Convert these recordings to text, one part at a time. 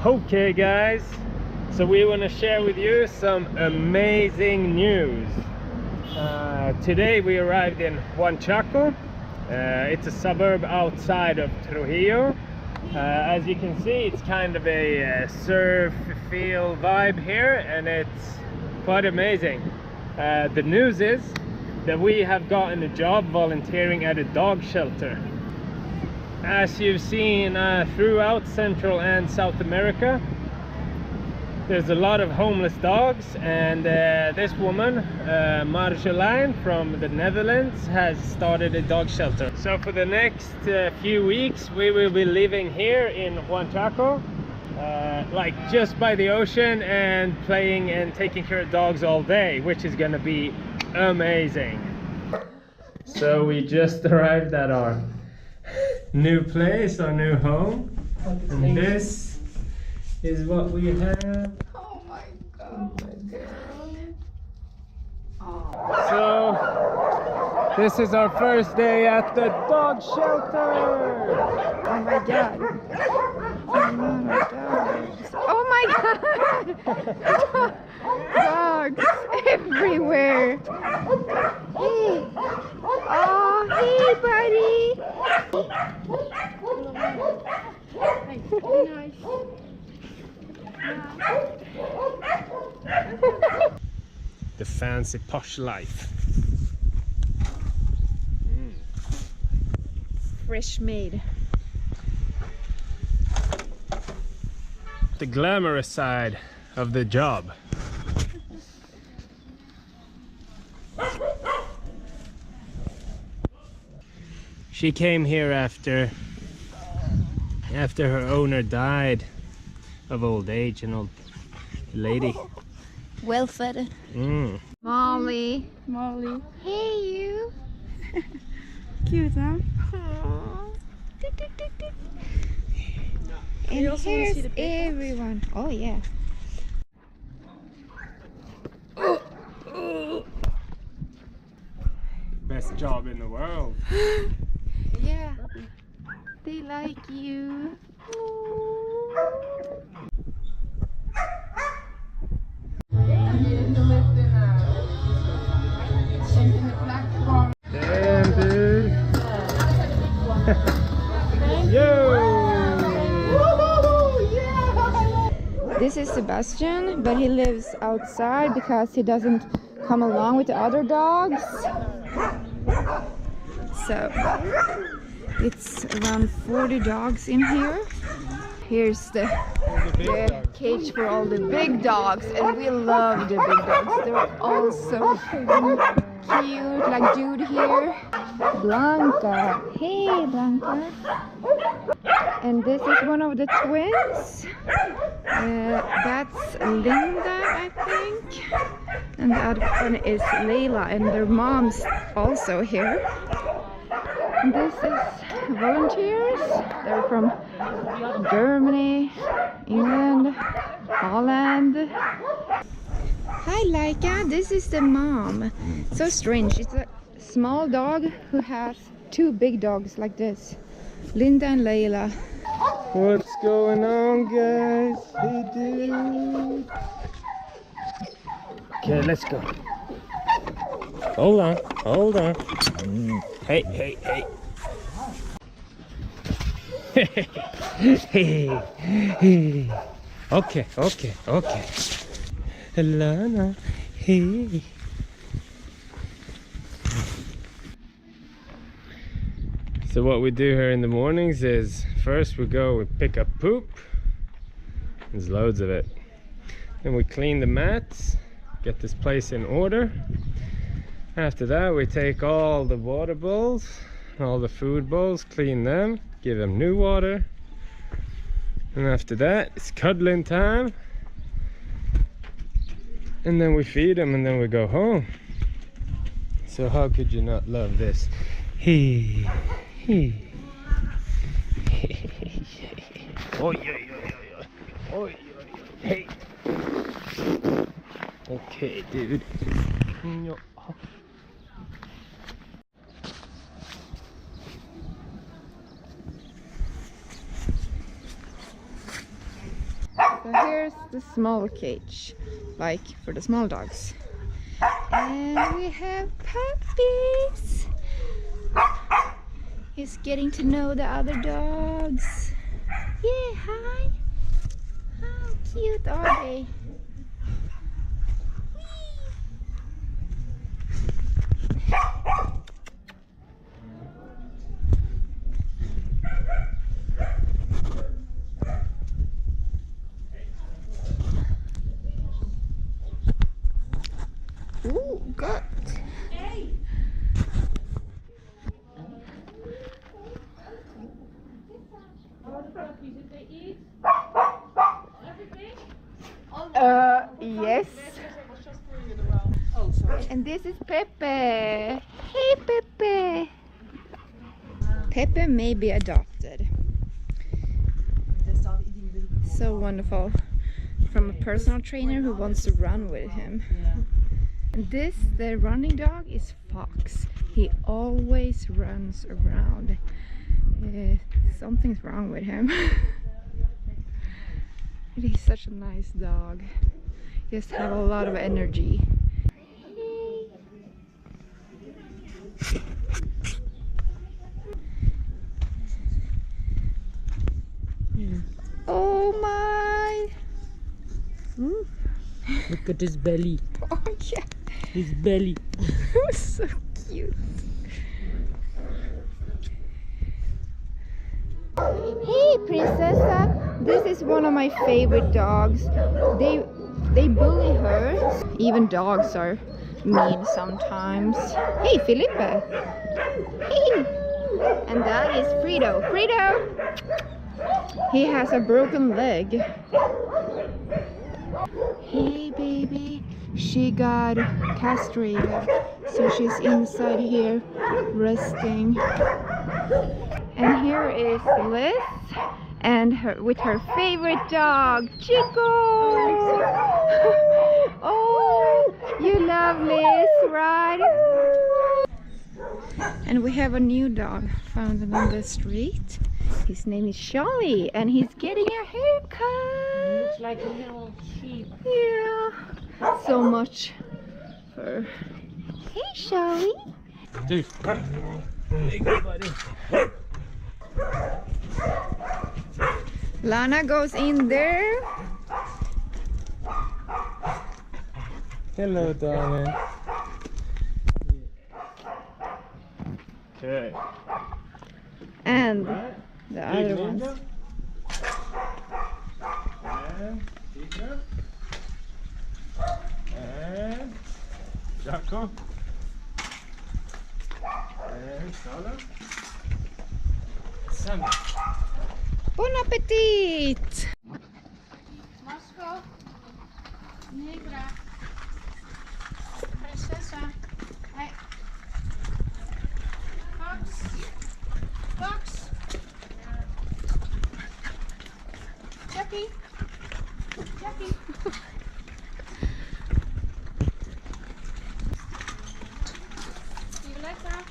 Okay guys, so we want to share with you some amazing news. Today we arrived in Huanchaco. It's a suburb outside of Trujillo. As you can see, it's kind of a surf feel vibe here, and it's quite amazing. The news is that we have gotten a job volunteering at a dog shelter. As you've seen throughout Central and South America, there's a lot of homeless dogs, and this woman, Marjolein from the Netherlands, has started a dog shelter. So for the next few weeks we will be living here in Huanchaco, like just by the ocean, and playing and taking care of dogs all day, which is gonna be amazing. So we just arrived at our new place, our new home, and this is what we have. Oh my god. So this is our first day at the dog shelter. Oh my god. Oh my god. Dogs everywhere. Hey. Oh, hey buddy. Nice. The fancy posh life. Fresh made. The glamorous side of the job. She came here after her owner died of old age, an old lady. Well fed. Molly. Hey you. Cute, huh? And here's everyone. Oh yeah. Best job in the world. Yeah. They like you. Damn, dude. Yo! This is Sebastian, but he lives outside because he doesn't come along with the other dogs. So it's around 40 dogs in here. Here's the cage for all the big dogs, and we love the big dogs. They're all so cute, like Jude here. Blanca. Hey Blanca. And this is one of the twins. That's Linda, I think. And the other one is Layla, and their mom's also here. And this is volunteers. They're from Germany, England, Holland. Hi Laika, this is the mom. So strange. It's a small dog who has two big dogs like this. Linda and Layla. What's going on, guys? Hey, dude. Okay, let's go. Hold on. Hey. Hey. Okay. Alana. Hey. So what we do here in the mornings is, first we pick up poop. There's loads of it. Then we clean the mats, get this place in order. After that we take all the water bowls, all the food bowls, clean them, give them new water. And after that it's cuddling time. And then we feed them, and then we go home. So how could you not love this? Hey. Oi. Hey. Okay, dude. So here's the small cage, like for the small dogs. And we have puppies. He's getting to know the other dogs. Yeah, hi. How cute are they? Ooh, good. Yes. And this is Pepe. Hey, Pepe. Pepe may be adopted. So wonderful. From a personal trainer who wants to run with him. And this, the running dog, is Fox. He always runs around. Something's wrong with him. He's such a nice dog. He just has a lot of energy. Oh my! Look at his belly. Oh yeah. His belly. So cute. Hey, Princessa. This is one of my favorite dogs. They bully her. Even dogs are mean sometimes. Hey, Felipe. Hey. And that is Frito. Frito. He has a broken leg. Hey, baby. She got castrated, so she's inside here resting. And here is Liz and with her favorite dog, Chico. Oh, you love Liz, right? And we have a new dog found on the street. His name is Charlie, and he's getting a haircut. Looks like a little sheep. Yeah, so much fur. Hey, Charlie. Dude. Hey, good buddy. Lana goes in there. Hello, darling. Okay. And the other ones. And Tigre. And Jaco. And Sala. Sammy. Bon appetit! Moscow, Negra, Princesa, hey, Fox, Fox, Jackie, Jackie. Do you like that?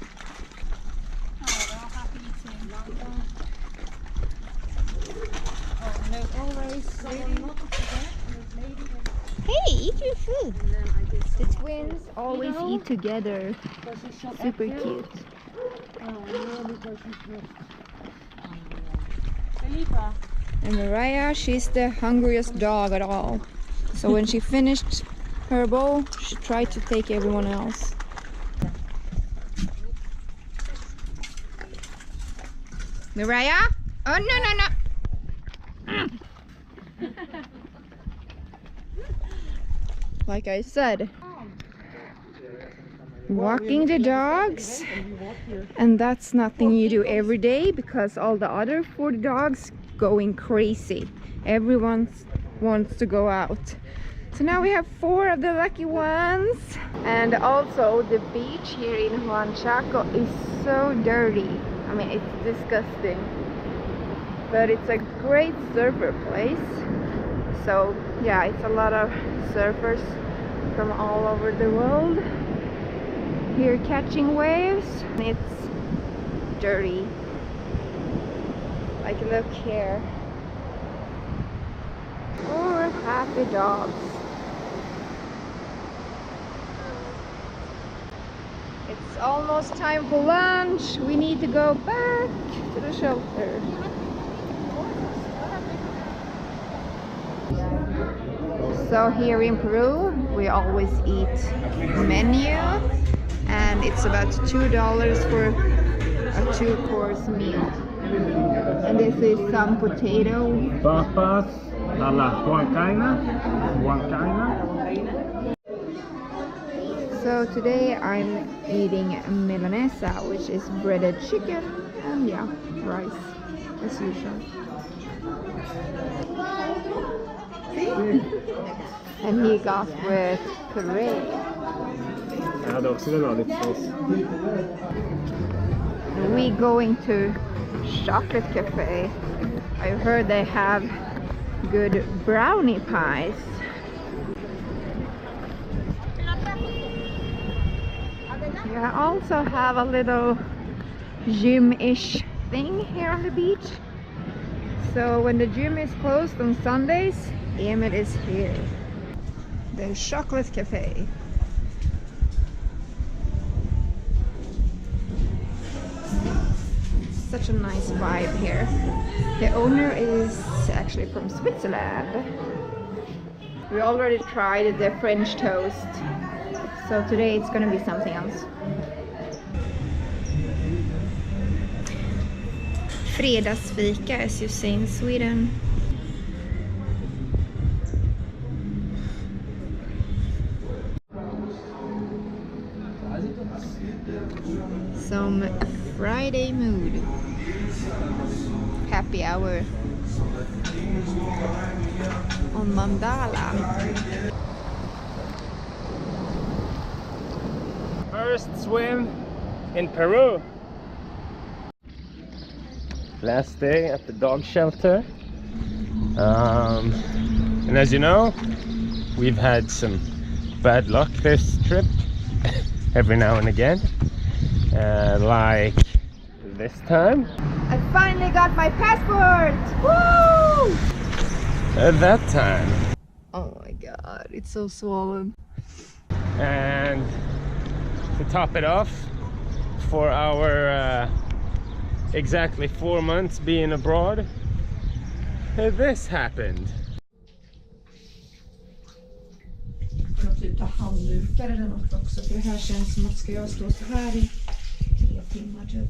Oh, they're all happy eating. Oh, and there's always lady. Hey, eat your food! The twins always eat together. Super cute. Felipa. And Mariah, she's the hungriest dog at all. So when she finished her bowl, she tried to take everyone else. Mariah? Oh, no, no, no! Like I said, walking the dogs, and that's nothing you do every day because all the other 40 dogs going crazy. Everyone wants to go out. So now we have 4 of the lucky ones. And also the beach here in Huanchaco is so dirty. I mean, it's disgusting. But it's a great surfer place. So yeah, it's a lot of surfers from all over the world here catching waves. It's dirty. Like, look here. Oh, happy dogs. It's almost time for lunch. We need to go back to the shelter. So here in Peru, we always eat menu, and it's about $2 for a 2-course meal. And this is some potato. Papas a la Huanchaco. So today I'm eating milanesa, which is breaded chicken, and yeah, rice as usual. And he got with puree. Jag hade också velat ha lite sås. We going to chocolate cafe. I heard they have good brownie pies. I also have a little gym-ish thing here on the beach. So when the gym is closed on Sundays, Emil is here. The chocolate cafe. Such a nice vibe here. The owner is actually from Switzerland. We already tried the French toast, so today it's gonna be something else. Fredagsfika, as you say in Sweden. Some Friday mood. Happy hour on Mandala. First swim in Peru. Last day at the dog shelter. And as you know, we've had some bad luck this trip every now and again. Like this time. I finally got my passport! Woo! At that time. Oh my god, it's so swollen. And to top it off, for our exactly 4 months being abroad, this happened. Jag måste ta handdukar eller något också, för det här känns som att ska jag stå så här i 3 timmar typ.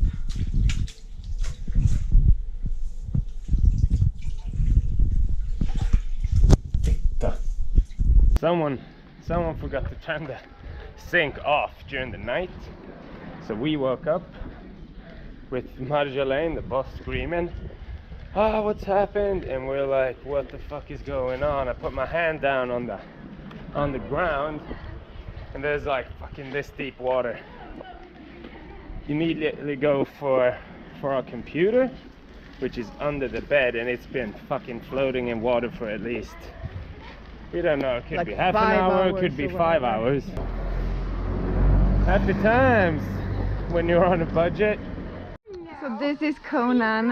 Someone forgot to turn the sink off during the night, so we woke up with Marjolaine, the boss, screaming, "Ah, what's happened?" And we're like, "What the fuck is going on?" I put my hand down on the ground, and there's like fucking this deep water. Immediately go for our computer, which is under the bed, and it's been fucking floating in water for at least, we don't know, it could like be half an hour, it could be 5 hours. Happy times when you're on a budget. So this is Conan,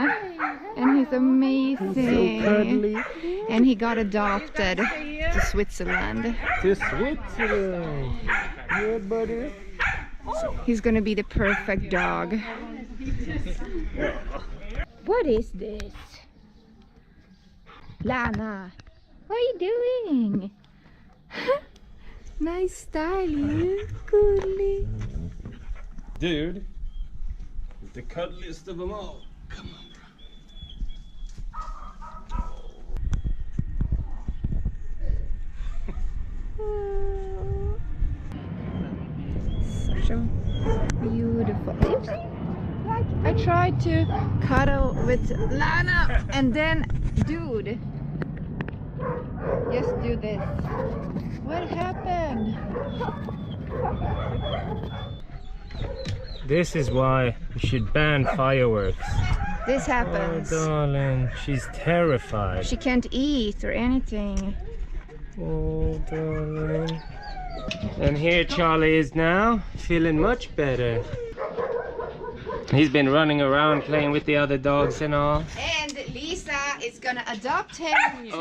and he's amazing. So cuddly. And he got adopted to Switzerland. To Switzerland. Yeah, buddy. He's gonna be the perfect dog. What is this? Lana, what are you doing? Nice style, Gully. Dude, the cuddliest of them all. Come on, bro. Such a beautiful. I tried to cuddle with Lana, and then, dude, just do this. What happened? This is why we should ban fireworks. This happens. Oh, darling, she's terrified. She can't eat or anything. Oh, darling. And here Charlie is now, feeling much better. He's been running around playing with the other dogs and all. And Lisa is gonna adopt him. Oh. He's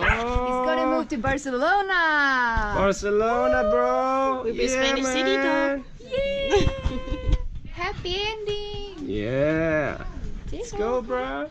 gonna move to Barcelona. Barcelona, bro. We'll be Spanish City dog. Happy ending. Yeah. Let's go, bro.